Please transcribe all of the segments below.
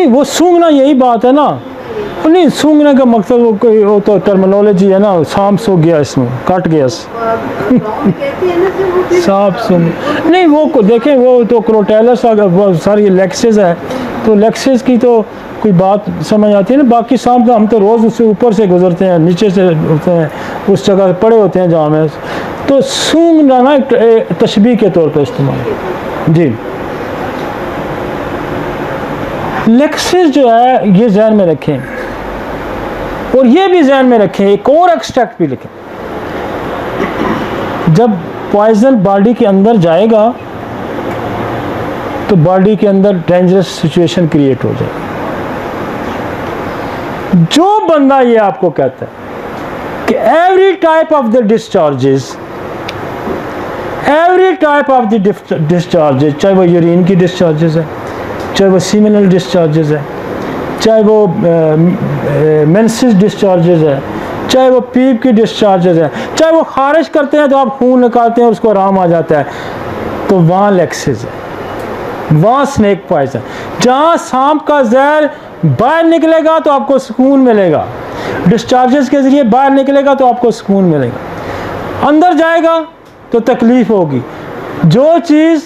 वो सूंघना यही बात है ना, नहीं सूंघने का मकसद वो तो टर्मिनोलॉजी है ना, सांप सूंघ गया, इसमें कट गया सांप सूंघ नहीं, वो देखें वो तो क्रोटैलस सारी लेक्सेस है, तो लेक्सेस की तो कोई बात समझ आती है ना। बाकी सांप तो हम तो रोज़ उससे ऊपर से गुजरते हैं, नीचे से होते हैं, उस जगह पड़े होते हैं जहाँ में, तो सूंघना ना एक तशबीह के तौर पर इस्तेमाल। जी लेक्सेस जो है ये जहन में रखें, और ये भी जहन में रखें, एक और एक्सट्रैक्ट भी लिखें, जब पॉइजन बॉडी के अंदर जाएगा तो बॉडी के अंदर डेंजरस सिचुएशन क्रिएट हो जाएगी। जो बंदा ये आपको कहता है कि every type of the discharges, चाहे वो यूरिन की डिस्चार्जेस है, चाहे वो सीमिनल डिस्चार्जेस है, चाहे वो मेंसेस डिस्चार्जेस है, चाहे वो पीप की डिस्चार्जेस है, चाहे वो खारिज करते हैं तो आप खून निकालते हैं उसको आराम आ जाता है, तो वहाँ लेक्सेस है, वहाँ स्नेक पॉइजन। जहाँ सांप का जहर बाहर निकलेगा तो आपको सुकून मिलेगा, डिस्चार्जेस के ज़रिए बाहर निकलेगा तो आपको सुकून मिलेगा, अंदर जाएगा तो तकलीफ़ होगी। जो चीज़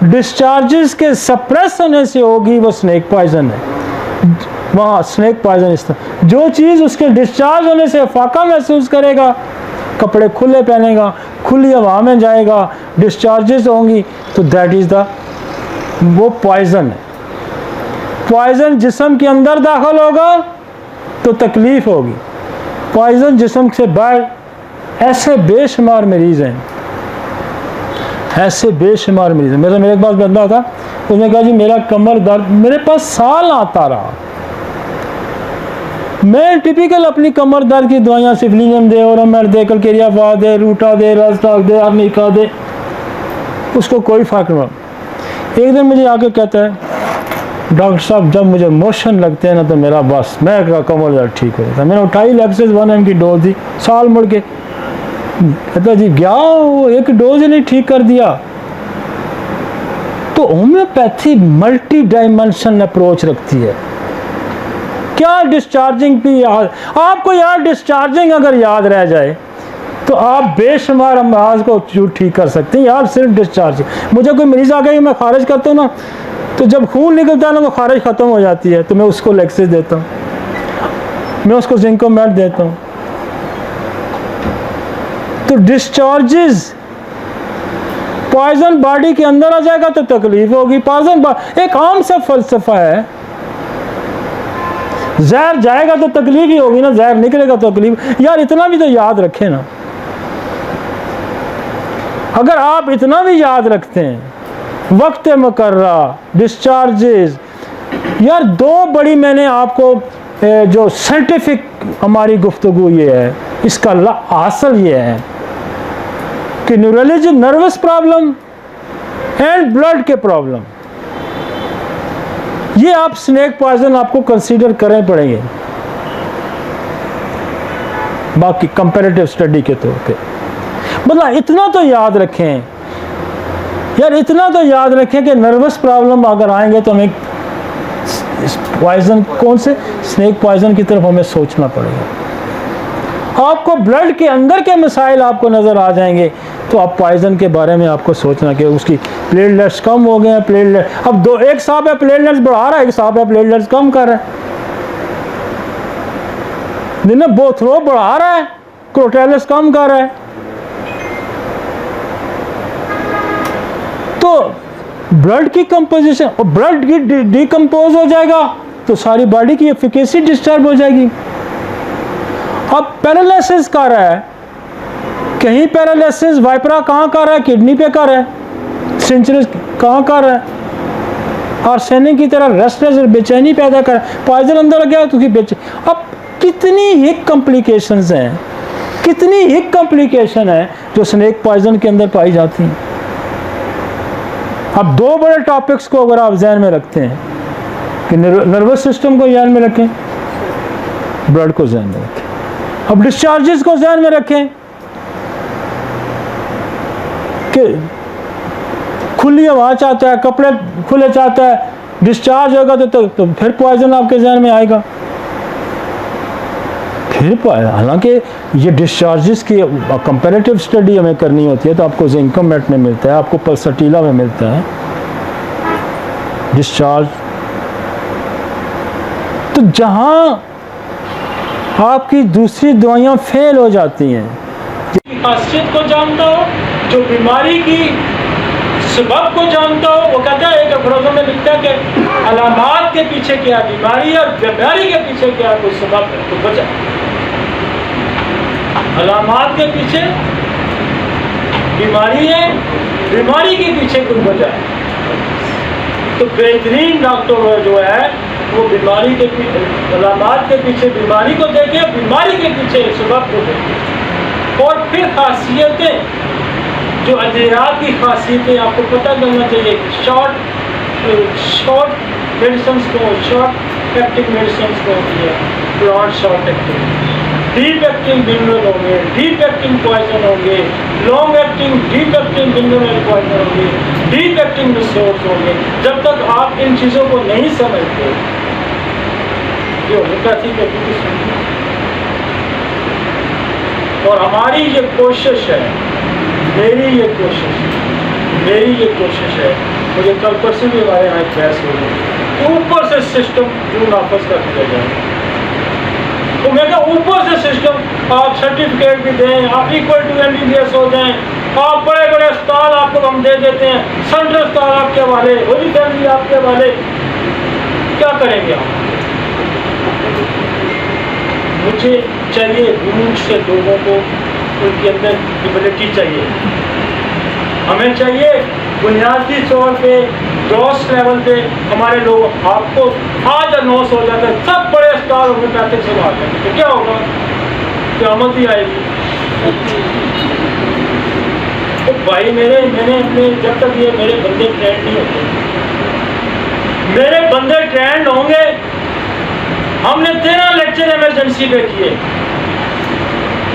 डिस्चार्जेस के सप्रेस होने से होगी वो स्नेक पॉइजन है, वहाँ स्नेक पॉइजन इस तरह। जो चीज़ उसके डिस्चार्ज होने से फाका महसूस करेगा, कपड़े खुले पहनेगा, खुली हवा में जाएगा, डिस्चार्जेस होंगी, तो दैट इज़ द वो पॉइजन है। पॉइजन जिस्म के अंदर दाखिल होगा तो तकलीफ़ होगी, पॉइजन जिस्म से बाहर, ऐसे बेशुमार मरीज़ हैं, ऐसे बेशुमार मरीज़ हैं। मेरे एक बार बंदा था, उसने कहा जी मेरा कमर दर्द मेरे पास साल आता रहा, मैं टिपिकल अपनी कमर दर्द की दवाइयाँ सिफलिनियम दे, और अमर दे, कलकेरिया दे, रूटा दे, रास्ताक दे, आर्निका दे, उसको कोई फ़र्क नहीं। एक दिन मुझे आके कहता है डॉक्टर साहब जब मुझे मोशन लगते हैं ना तो मेरा बस मैं कमर दर्द ठीक हो जाता है। मैंने उठाई लेक्सेस 1 की डोज दी, साल मुड़ के कहता जी गया वो एक डोज ही नहीं ठीक कर दिया। तो होम्योपैथी मल्टी डायमेंशन अप्रोच रखती है। क्या डिस्चार्जिंग भी याद, आपको यार डिस्चार्जिंग अगर याद रह जाए तो आप बेशुमार अमराज को ठीक कर सकते हैं यार, सिर्फ डिस्चार्जिंग। मुझे कोई मरीज आ गया मैं खारिज करता हूँ ना, तो जब खून निकलता है ना वो खारिज ख़त्म हो जाती है, तो मैं उसको लेक्सेस देता हूँ, मैं उसको जिंकोमेट देता हूँ। तो डिस्चार्जेस, पॉइजन बॉडी के अंदर आ जाएगा तो तकलीफ होगी। पॉइजन एक आम सा फलसफा है, जहर जाएगा तो तकलीफ ही होगी ना, जहर निकलेगा तो तकलीफ। यार इतना भी तो याद रखें ना, अगर आप इतना भी याद रखते हैं वक्त मुकर्रा, डिस्चार्जेस, यार दो बड़ी मैंने आपको जो साइंटिफिक हमारी गुफ्तगू ये है, इसका हासिल ये है कि neurology, nervous problem and blood के प्रॉब्लम, ये आप स्नेक पॉइजन आपको कंसीडर करें पड़ेंगे बाकी कंपैरेटिव स्टडी के तौर पे। मतलब इतना तो याद रखें यार, इतना तो याद रखें कि नर्वस प्रॉब्लम अगर आएंगे तो हमें पॉइजन, कौन से स्नेक पॉइजन की तरफ हमें सोचना पड़ेगा। आपको ब्लड के अंदर के मसाइल आपको नज़र आ जाएंगे तो आप पॉइजन के बारे में आपको सोचना कि उसकी प्लेटलेट्स कम हो गए हैं, प्लेटलेट अब दो, एक साहब है प्लेटलेट्स बढ़ा रहा है, एक साहब है प्लेटलेट्स कम कर रहा है, जिन्हें बोथरो बढ़ा रहा है, क्रोटैलस कम कर रहा है। तो ब्लड की कंपोजिशन, और ब्लड की डिकम्पोज हो जाएगा तो सारी बॉडी की एफिकेसी डिस्टर्ब हो जाएगी। अब पैरालिसिस कर रहा है, कहीं पैरालिसिस वाइपरा कहाँ कर रहा है, किडनी पे कर रहा है, सेंचुरस कहाँ कर रहा है, आर्सेनिक की तरह रेस्टलेस बेचैनी पैदा कर, पॉइजन अंदर गया तो बेचैनी। अब कितनी ही कॉम्प्लिकेशंस हैं, कितनी ही कॉम्प्लिकेशन है जो स्नेक पॉइजन के अंदर पाई जाती हैं। अब दो बड़े टॉपिक्स को अगर आप जहन में रखते हैं कि नर्वस सिस्टम को ध्यान में रखें, ब्लड को ध्यान में रखें, अब डिस्चार्जेस को ध्यान में रखें कि खुली हवा चाहता है, कपड़े खुले चाहता है, डिस्चार्ज होगा तो फिर पॉइजन आपके जहन में आएगा। फिर हालांकि ये डिस्चार्जेस की कंपैरेटिव स्टडी हमें करनी होती है, तो आपको जिंकमेट में मिलता है, आपको पल्सटीला में मिलता है डिस्चार्ज। तो जहां आपकी दूसरी दवाइयां फेल हो जाती हैं, खासियत को जानता हो, जो बीमारी की सबब को जानता हो, वो कहता है एक अफरोज़ों में लिखता है कि अलामात के पीछे क्या बीमारी है और बीमारी के पीछे क्या कोई सबब है, तो बचा। अलामात के पीछे बीमारी है, बीमारी के पीछे कोई वजह है। तो बेहतरीन डॉक्टर जो है वो बीमारी के अलामात के पीछे बीमारी को देखे, बीमारी के पीछे सबब को देखे। और फिर खासियतें, जो अद्वियात की खासियतें आपको पता करना चाहिए। शॉर्ट मेडिसिन को, शॉर्ट एक्टिंग मेडिसिन को होती है, plant short acting, deep acting mineral होंगे, डीप एक्टिंग पॉइजन होंगे, long acting deep acting mineral poison होंगे, डीप एक्टिंग रिसोर्स होंगे। जब तक आप इन चीज़ों को नहीं समझते, जो होम्योपैथी के और हमारी ये कोशिश है, मेरी ये कोशिश है, मुझे कल परसों भी हमारे यहाँ एक बहस हो गई, ऊपर से सिस्टम जो नाफज कर दिया जाए। तो मैं कहा ऊपर से सिस्टम, आप सर्टिफिकेट भी दें, आप इक्वल टू MBBS हो जाएं, आप बड़े बड़े अस्पताल आपको हम दे देते हैं, सेंट्रल अस्पताल आपके हवाले, होली फैमिली आपके हवाले, क्या करेंगे आप? मुझे चाहिए दूर से लोगों को, उनके अंदर एबिलिटी चाहिए। हमें चाहिए बुनियादी तौर पे ग्रॉस लेवल पे हमारे लोग, आपको आज अनाउंस हो जाता है सब बड़े अस्पताल होम्योपैथिक से बात करेंगे, तो क्या होगा? क़यामत ही आएगी। तो भाई मैंने अपने, जब तक ये मेरे बंदे ट्रेंड नहीं होते, मेरे बंदे ट्रेंड होंगे। हमने 13 लेक्चर इमरजेंसी पे किए,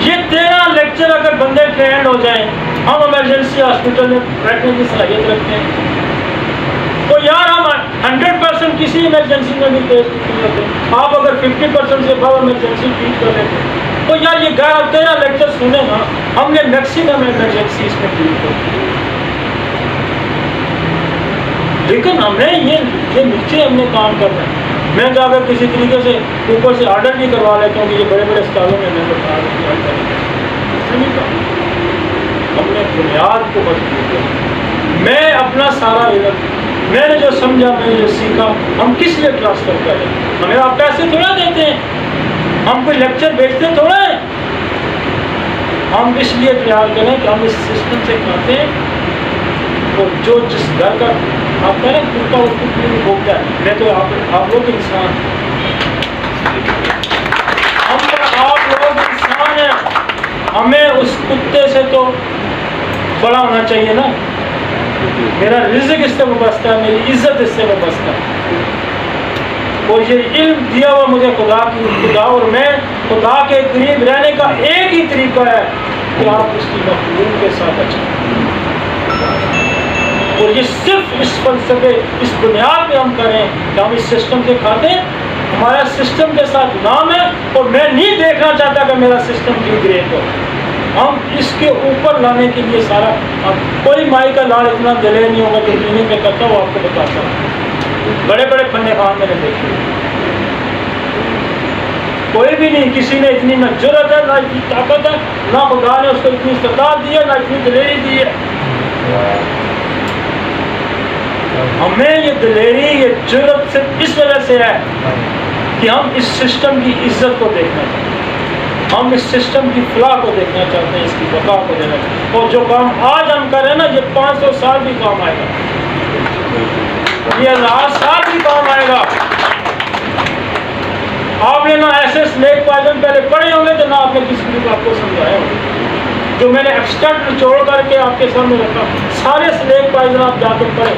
ये 13 लेक्चर अगर बंदे ट्रेंड हो जाएं, हम इमरजेंसी हॉस्पिटल में बैठने की सलाहियत रखते हैं। तो यार हम 100% किसी इमरजेंसी में भी टेस्ट नहीं होते। आप अगर 50% से बहुत इमरजेंसी ट्रीट कर लेते, तो यार ये 13 लेक्चर सुने ना, हमने मैक्सिमम इमरजेंसी इसमें ट्रीट कर। लेकिन हमने ये नीचे हमने काम करना है। मैं जाकर किसी तरीके से ऊपर से ऑर्डर नहीं करवा लेता हूँ कि ये बड़े बड़े अस्पतालों में मैं बता रहा हूँ, हमने बुनियाद को मजबूत किया। मैं अपना सारा इल्म, मैंने जो समझा, मैंने जो सीखा, हम किस लिए ट्रांसफर करें? हमें आप पैसे थोड़ा देते हैं, हम कोई लेक्चर बेचते थोड़ा है। हम इसलिए तैयार करें कि हम इस सिस्टम से खाते हैं, और जो जिस घर का आप कहें कुत्ता उसको क्यों भोगता है। मैं तो आप लोग इंसान, आप लोग इंसान हैं, हमें उस कुत्ते से तो बड़ा होना चाहिए ना। मेरा रिज़्क इससे वाबस्ता है, मेरी इज्जत इससे वाबस्ता है। और ये इल्म दिया हुआ मुझे खुदा और मैं खुदा के करीब रहने का एक ही तरीका है कि आप उसकी मखलूक के साथ अच्छा। और ये सिर्फ इस फलसफे, इस बुनियाद पे हम करें कि हम इस सिस्टम से खाते हैं, हमारा सिस्टम के साथ नाम है, और मैं नहीं देखना चाहता कि मेरा सिस्टम डिग्रेड हो। हम इसके ऊपर लाने के लिए सारा, कोई माई का लाल इतना दिले नहीं होगा जो क्लिनिक में करता वो आपको बताता हूँ। बड़े बड़े फन्ने खान मैंने देखे, कोई भी नहीं, किसी ने इतनी न जुर्रत है, ना इतनी ताकत है, ना खुदा ने उसको इतनी इस्तेदाद दी है, ना इतनी दिलेरी दी है। हमें ये दिलेरी, ये जुर्रत सिर्फ इस वजह से है कि हम इस सिस्टम की इज्जत को देखना चाहते हैं, हम इस सिस्टम की फलाह को देखना चाहते हैं, इसकी बका को देना चाहते हैं। और जो काम आज हम कर रहे हैं ना, ये 500 साल भी काम आएगा, ये 1000 साल भी काम आएगा। आपने ना ऐसे स्नेक पॉइजन पहले पढ़े होंगे, तो ना आपने किसी भी बात को समझाया होगा। जो मैंने एक्सट्रैक्ट निचोड़ करके आपके सामने रखा, सारे स्नेक पॉइजन आप जाकर पढ़े,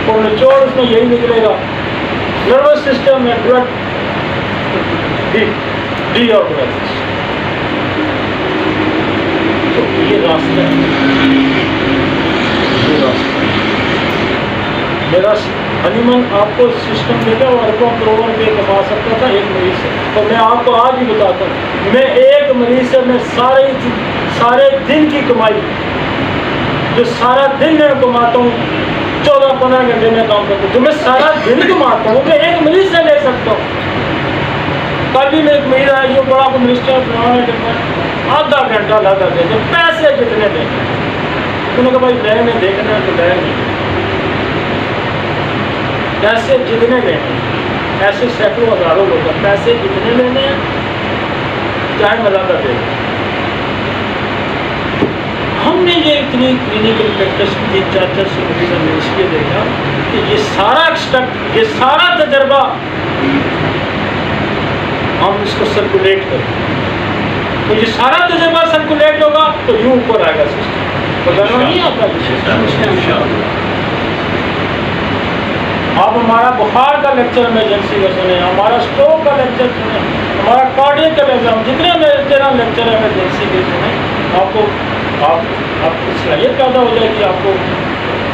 और निचोड़ उसमें यही निकलेगा, नर्वस सिस्टम में ब्लड डीऑर्गेनाइजेशन। तो ये रास्ता है, मेरा हनीमन आपको सिस्टम देगा और अरबों करोड़ों रुपये कमा सकता था एक मरीज से। तो मैं आपको आज ही बताता हूँ, मैं एक मरीज से मैं सारे दिन की कमाई, जो सारा दिन मैं कमाता हूँ, 14-15 घंटे में काम करता हूँ, जो मैं सारा दिन कमाता हूँ मैं एक मरीज से ले सकता हूँ। कल भी मेरे एक मरीज आया जो बड़ा मिनिस्टर आधा घंटा लगा देते पैसे जितने देंगे। उन्होंने कहा भाई बैग में देखना है तो बैग नहीं, पैसे जितने लेने, ऐसे सैकड़ों हजारों लोग हैं, पैसे जितने लेने हैं चाहे मजा कर दे। हमने ये इतनी क्लिनिकल प्रैक्टिस की 4-4 सुपरविजन में इसलिए देखा कि ये सारा एक्सट्रैक्ट, ये सारा तजर्बा हम इसको सर्कुलेट करें, तो ये सारा तजर्बा सर्कुलेट होगा तो यूं ऊपर आएगा सिस्टम, बदलना नहीं आता। आप हमारा बुखार का लेक्चर इमरजेंसी का सुने, हमारा स्ट्रोक का लेक्चर सुने, हमारा कार्डियक का लेक्चर, जितने मेरे लेक्चर है इमरजेंसी के सुने, आपको सलाहियत पैदा हो जाएगी आपको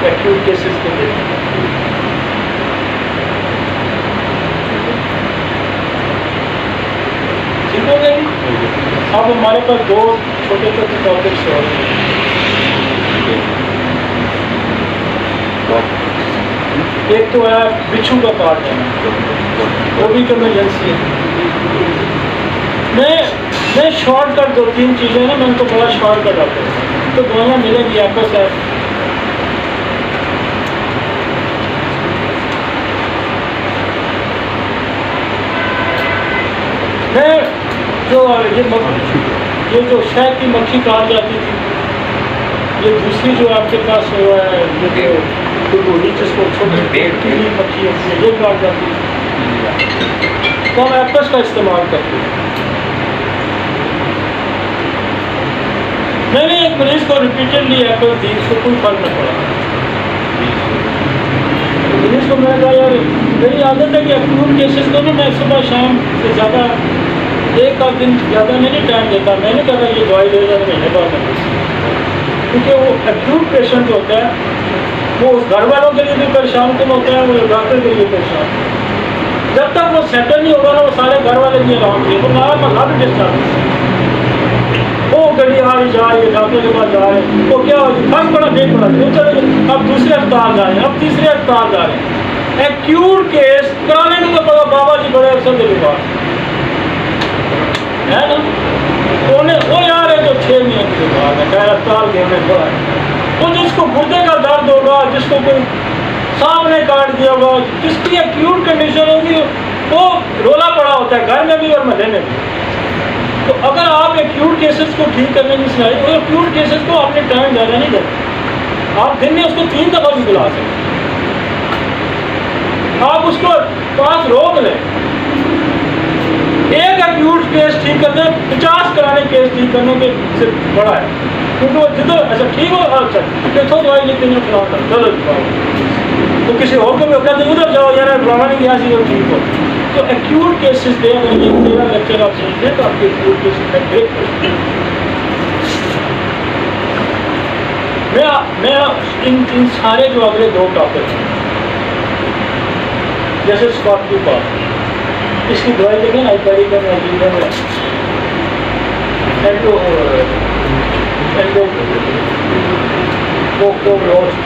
एक्यूट केसेस के लिए। ठीक हो गई। अब हमारे पास 2 छोटे छोटे टॉपिक्स और एक तो है बिच्छू का काट देना, वो भी तो इमरजेंसी है। मैं शॉर्टकट 2-3 चीज़ें ना, मैं तो बड़ा शॉर्टकट आता हूँ, तो दवाइयाँ मिलेंगी आपको सर। मैं ये जो शहद की मक्खी काट जाती थी, ये दूसरी जो आपके पास हुआ है ये जिसको छोटी पीली मक्खी होती है ये काट जाती है, तो हम एप्पस का इस्तेमाल करते हैं। मैंने एक मरीज को रिपीटेडली एप्पल दी, उसको कोई फर्क न पड़ा। मरीज को मैंने कहा यार मेरी आदत है कि एक्यूट केसेस को ना मैं सुबह शाम से ज़्यादा एक आध दिन ज़्यादा नहीं टाइम देता। मैंने कहा ये दवाई ले जाने महीने बाद में, क्योंकि वो एक्यूट पेशेंट होता है, वो उस घर वालों के लिए भी परेशान कम होता है, वो डॉक्टर के लिए परेशान। जब तक वो सेटल नहीं होगा ना वो सारे घर वाले भी आराम किए, तो नारा मल्ला भी डिस्टर्ब, वो गड्डी आ रही जा रही है, डॉक्टर के पास जा रहे हैं, वो क्या हो फर्क पड़ा ठीक पड़ा, चलो अब दूसरे अस्पताल जा रहे हैं, अब तीसरे अस्पताल जा रहे हैं। एक्यूट केस कराने को तो पड़ा बाबा जी बड़े अफसर के पास है ना, वो यार है तो 6 महीने के बाद है, अस्पताल के हमें पड़ा है। वो जिसको गुर्दे का दर्द होगा, जिसको कोई सांप ने काट दिया होगा, जिसकी एक्यूट कंडीशन होगी, वो रोला पड़ा होता है घर में भी और महल्ले में भी। तो अगर आप एक्यूट केसेस को ठीक करने की सलाह, तो एक्यूट केसेस को आपने टाइम ज़्यादा नहीं देना, आप दिन में उसको 3 दफ़ा भी बुला सकते, आप उसको पास रोक लें। एक एक्यूट केस ठीक करने 50 कराने केस ठीक करने के से बड़ा है, क्योंकि वो जिधर अच्छा ठीक हो, अच्छा देखो दवाई लिख देंगे फलाना चलो तो किसी और को भी कहते उधर जाओ यार फलाना नहीं गया सी ठीक हो। तो एक्यूट केसेस दे, अगर ये मेरा लेक्चर आप सुनते हैं तो आपके एक्यूट केसेस में ब्रेक मैं इन सारे जो अगले 2 टॉपिक हैं, जैसे स्कॉर्पियो पास इसकी दवाई देखें ना, हाइपरिकन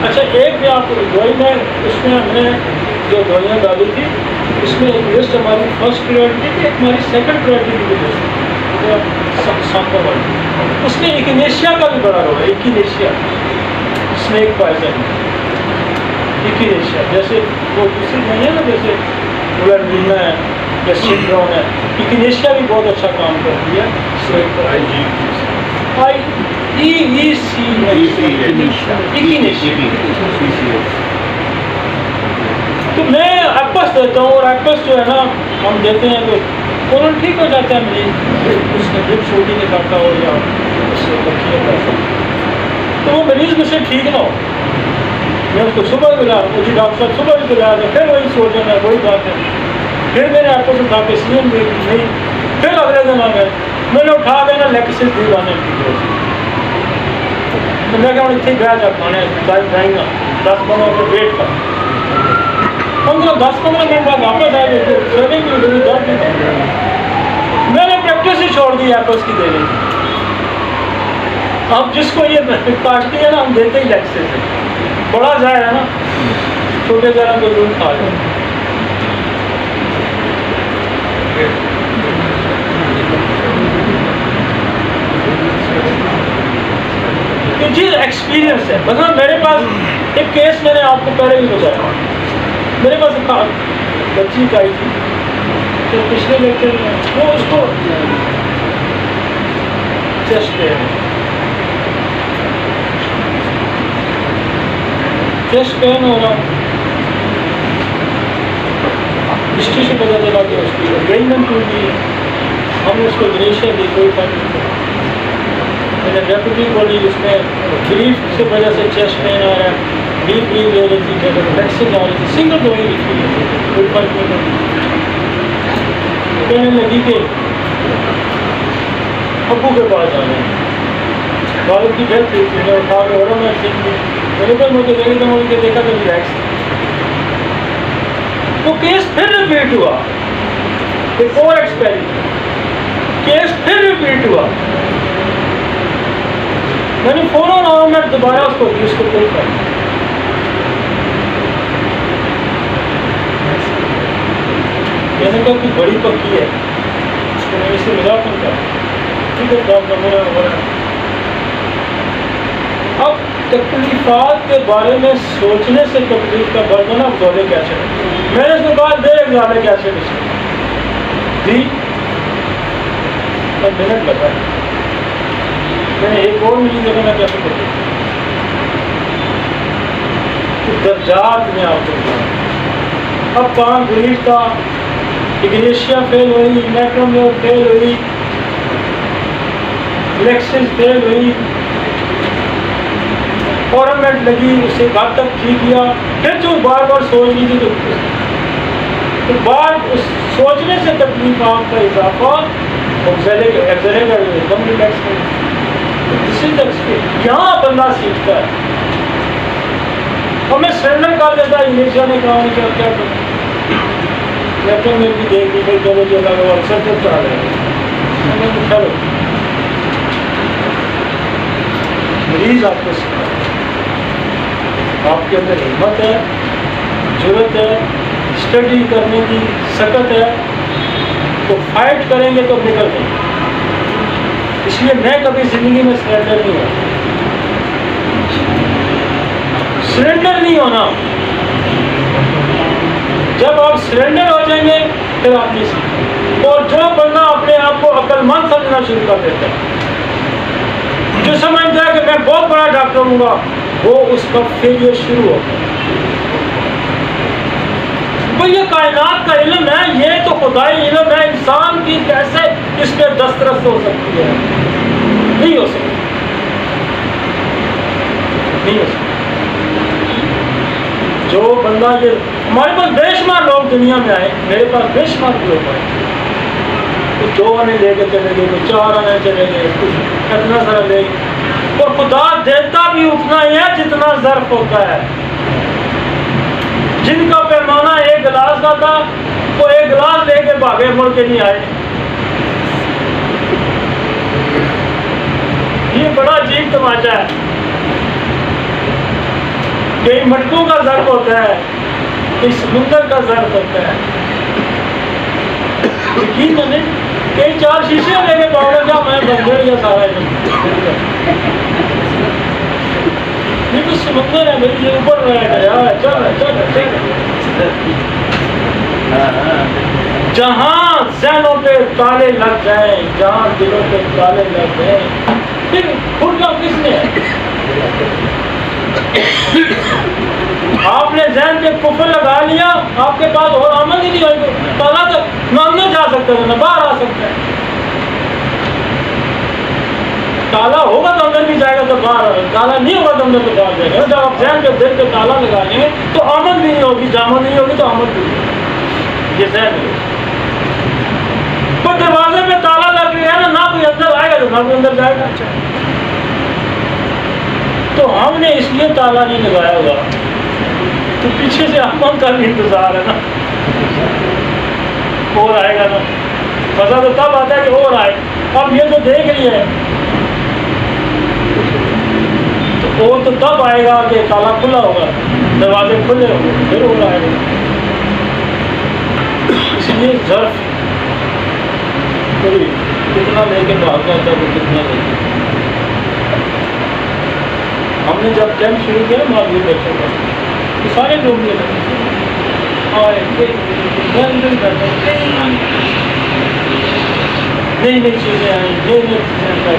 अच्छा एक भी आप दवाई में उसमें हमने जो दवाइयाँ डाली थी इसमें एक लिस्ट हमारी फर्स्ट प्रायोरिटी थी, एक हमारी सेकंड प्रायोरिटी की लिस्ट वाली, उसमें इकिनेशिया का भी बड़ा रोल है। इकिनेशिया स्नेक पॉइजन, इकिनेशिया जैसे वो दूसरी नहीं है ना, जैसे बुलरबीना है या सिंड्रोम है, इकिनेशिया भी बहुत अच्छा काम करती है। तो मैं एप्पस देता हूँ, और एप्पस जो है ना हम देते हैं तो फौरन ठीक हो जाता है मरीज, उसने ड्रिप छोटी निकालता हो या उससे बच्ची करता, तो वो मरीज मुझसे ठीक ना हो, मैं उसको सुबह बुला मुझे डॉक्टर साहब सुबह भी बुलाया था, फिर वही सोच रहा है वही बात है, फिर मैंने एप्पस उठा के सीएम नहीं, फिर अगले दिन आ गए मैंने उठा देना लेक्सिस दी लाने की, तो मैं क्या इतने बह जा खाने जाएगा 10 15 वेट का कम से कम 10-15 मिनट बाद वापस आए तो स्वेलिंग भी हुई, दर्द भी था। मैंने प्रैक्टिस ही छोड़ दी एप्पल्स की देने की। अब जिसको ये काटती है ना, हम देते ही एक्सेस है, बड़ा जाए है ना, छोटे ज़रा कोई दूध खा जाए। ये चीज़ एक्सपीरियंस है। मतलब मेरे पास एक केस मैंने आपको पहले भी बताया, मेरे पास एक बच्ची आई थी, तो पिछले लेक्चर में वो उसको चेस्ट पेन हो रहा, हिस्ट्री से पता चला कि उसकी अग्रेजमेंट टूट गई है। हमने उसको ग्रेशिया दी, कोई फर्क नहीं पड़ा। मैंने रेपुटी बोली, उसमें ग्रीफ से वजह से चेस्ट पेन आ रहा है, डीप ब्रीथ ले रही थी, वैक्सीन आ रही थी, सिंगल दवाई लिखी है, कोई फर्क नहीं पड़ा। कहने लगी कि अबू के पास जाना है, वालिद की डेथ हुई थी, मैं उठा के और मैं ठीक थी, मैंने कहा मुझे देखी तो मुझे देखा तो रिलैक्स। तो केस फिर रिपीट हुआ, एक और एक्सपेरिमेंट, केस फिर रिपीट हुआ। मैंने फौरन और मैं दोबारा उसको दी, उसको कोई फर्क। मैंने कहा कि बड़ी पक्की है, तो मैंने इसे मिला कौन का, ठीक है डॉक्टर मेरा हो रहा है। अब तकलीफात के बारे में सोचने से तकलीफ का बढ़ना एक्सोलिक एसिड, मैंने इसको कहा दे एक्सोलिक एसिड दी, पर मिनट लगा। मैंने एक और मिली जगह मैं कैसे करूँ, दर्जात में आपको अब काम गरीब का, इग्नेशिया फेल हुई, मैक्रोमियर फेल हुई, लेक्सिस फेल हुई, फॉर्मेट लगी, उसे घर तक ठीक किया, फिर जो बार बार सोच रही थी तो बार उस सोचने से तकलीफ आपका इजाफा एकदम रिलैक्स कर। यहाँ बंदा सीखता है, और मैं सरेंडर कर देता है, इग्नेशिया ने कहा क्या क्या करूँ, लेकिन मेरे भी देख ली भाई चलो जो लगा अक्सर तो आ रहे चलो मरीज आपको सिखा, आपके अंदर हिम्मत है, जरूरत है, स्टडी करने की सकत है, तो फाइट करेंगे तो निकल देंगे। इसलिए मैं कभी जिंदगी में सरेंडर नहीं हुआ, सरेंडर नहीं होना। जब आप सरेंडर हो जाएंगे फिर आप नहीं सीखेंगे। और जो बंदा अपने आप को अक्लमंद समझना शुरू कर देता है, जो समझता है कि मैं बहुत बड़ा डॉक्टर हूँगा, वो उसका फेलियर शुरू होता है। तो ये कायनात का इल्म है, ये तो खुदाई इल्म है, इंसान की कैसे इस पर दस्तरस हो सकती है, नहीं हो सकती, नहीं हो सकती। जो बंदा ये, हमारे पास बेशुमार लोग दुनिया में आए, मेरे पास बेशुमार लोग आए, कुछ 2 आने लेके चले गए, कुछ 4 आने चले गए, कुछ इतना सारा ले, और खुदा देता भी उतना ही है जितना ज़र्फ होता है। जिनका पैमाना 1 गिलास का था, वो 1 गिलास लेके भागे, मुड़ के नहीं आए। ये बड़ा अजीब तमाशा है। कई मटकों का ज़र्फ होता है, कई समुंदर का ज़र्फ होता है। यकीन मैंने कई 4 शीशे लेके पाऊंगा क्या मैं बंद गया सारा। ये तो समुंदर है मेरी, ये ऊपर रहेगा। चल जहाँ ज़हनों पे ताले लग जाए, जहाँ दिलों पे ताले लग जाए, फिर खुलना किसने है? आपने ज़हन पे कुफर लगा लिया, आपके पास और आमद ही नहीं होगी, ताला तो न अंदर जा सकता है न बाहर आ सकता है। ताला होगा तो अंदर भी जाएगा तो बाहर आएगा, ताला नहीं होगा तो अंदर तो बाहर जाएगा। जब आप ज़हन पे दिल पे ताला लगा लेंगे तो आमद भी नहीं होगी, जामद नहीं होगी तो आमद भी नहीं। ये ज़हन है। तो दरवाजे पे ताला लग गया ना, ना कोई अंदर आएगा तो ना कोई अंदर जाएगा। तो हमने इसलिए ताला नहीं लगाया हुआ तो पीछे से अमन का भी इंतजार है ना, और आएगा ना। मजा तो तब आता है कि और आए। अब ये तो देख रही है, तो और तो तब आएगा कि ताला खुला होगा, दरवाजे खुले होंगे, फिर और आएगा। इसलिए ज़र्फ कोई कितना लेके भागना था वो कितना लेके। हमने जब कैंप शुरू किया मालूम बच्चों का, तो सारे लोग ये और नई नई चीज़ें आई, नई नई चीज़ें आई।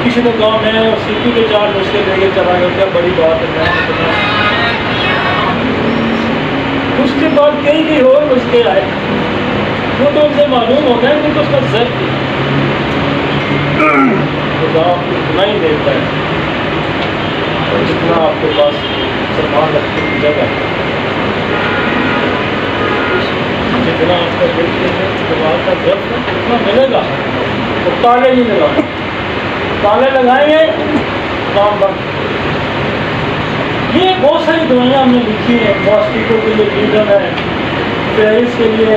किसी ने कहा मैं सीपी के 4 नुस्खे लेके चला गया, क्या बड़ी बात है। उसके बाद कई और नुस्खे आए, वो तो उनसे मालूम होता है क्योंकि उसका ज़र्फ खुदा आपको इतना ही देता है जितना आपके पास सामान रखने की जगह है, जितना आपका दिमाग का ज़र्फ है उतना मिलेगा। तो ताले नहीं लगाओ, ताले लगाएंगे काम बंद। ये बहुत सारी दवाइयाँ हमने लिखी हैं, मॉस्किटो के लिए लीडर है, पेरिस के लिए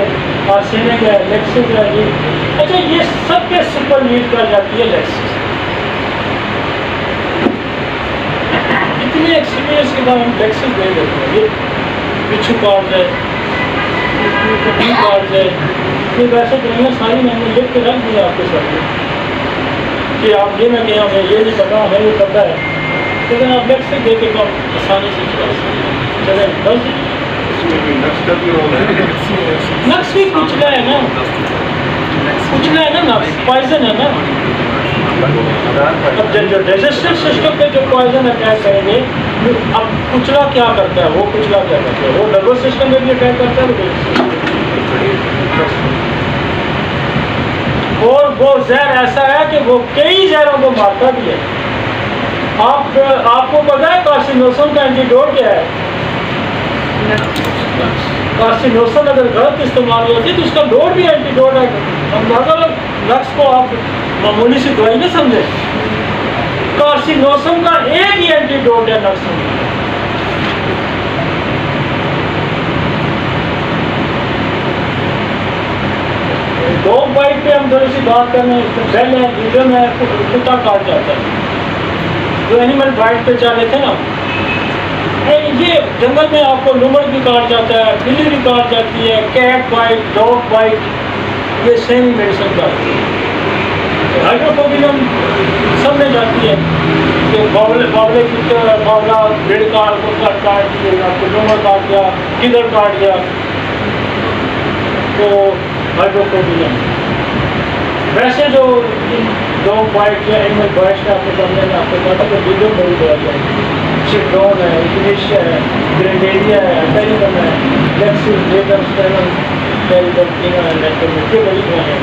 आर्सेनिक है, लेक्सिस है। ये अच्छा, ये सब के सुपर लीड कर जाती है लेक्सिस। इतने एक्सपीरियंस के बाद हम लेक्सिस दे देते हैं। ये बिच्छू कार्ड है, कार्ड है, ये वैसे दवाइयाँ सारी मैंने लिख के रख दिया आपके साथ कि आप ये ना कि हमें ये नहीं पता, हमें ये पता है, लेकिन आप लेक्सिस दे के कम आसानी से चला सकते। चले बस नक्स भी कुचला है ना, कुचला है ना, नक्स पॉइजन है ना। अब जो डाइजेस्टिव सिस्टम पे जो पॉइजन अटैक करेंगे, अब कुचला क्या करता है, वो कुचला क्या करता है, वो नर्वस सिस्टम में भी अटैक करता है। और वो जहर ऐसा है कि वो कई जहरों को मारता भी है। आपको पता है कार्सिनोसन का एंटीडोट क्या है? कार्सिनोसन अगर गलत इस्तेमाल होती है तो उसका डोट भी एंटीडोट है। अगर नक्स को आप मामूली सी दवाई नहीं समझे, कार्सिनोसन का एक ही एंटीडोट है नक्स में। डॉग बाइट पे हम थोड़ी सी बात कर रहे हैं। बेल है, लीडर है, कुत्ता काट जाता है, जो एनिमल बाइट पे चले थे ना, ये जंगल में आपको लूमड़ भी काट जाता है, बिल्ली भी काट जाती है, कैट बाइट, डॉग बाइट, ये सेम मेडिसिन का हाइड्रोफोबियम सब में जाती है कि बावले कुत्ते बावला भेड़ काट दिए, आपको लूमड़ काट दिया, किधर काट दिया, तो हाइड्रोफोबियम। वैसे जो डॉग बाइट या एनिमल बाइट से आपको करने में आपको पता है कि लीडर बड़ी बात है, चिकडोन है, इग्निशिया है, ग्रेडेरिया है, पेरिबम है, लेक्सिस, लेटम, स्टेनम, पेरिबम, टीना है, लेटम, ये बड़ी दवाएं हैं।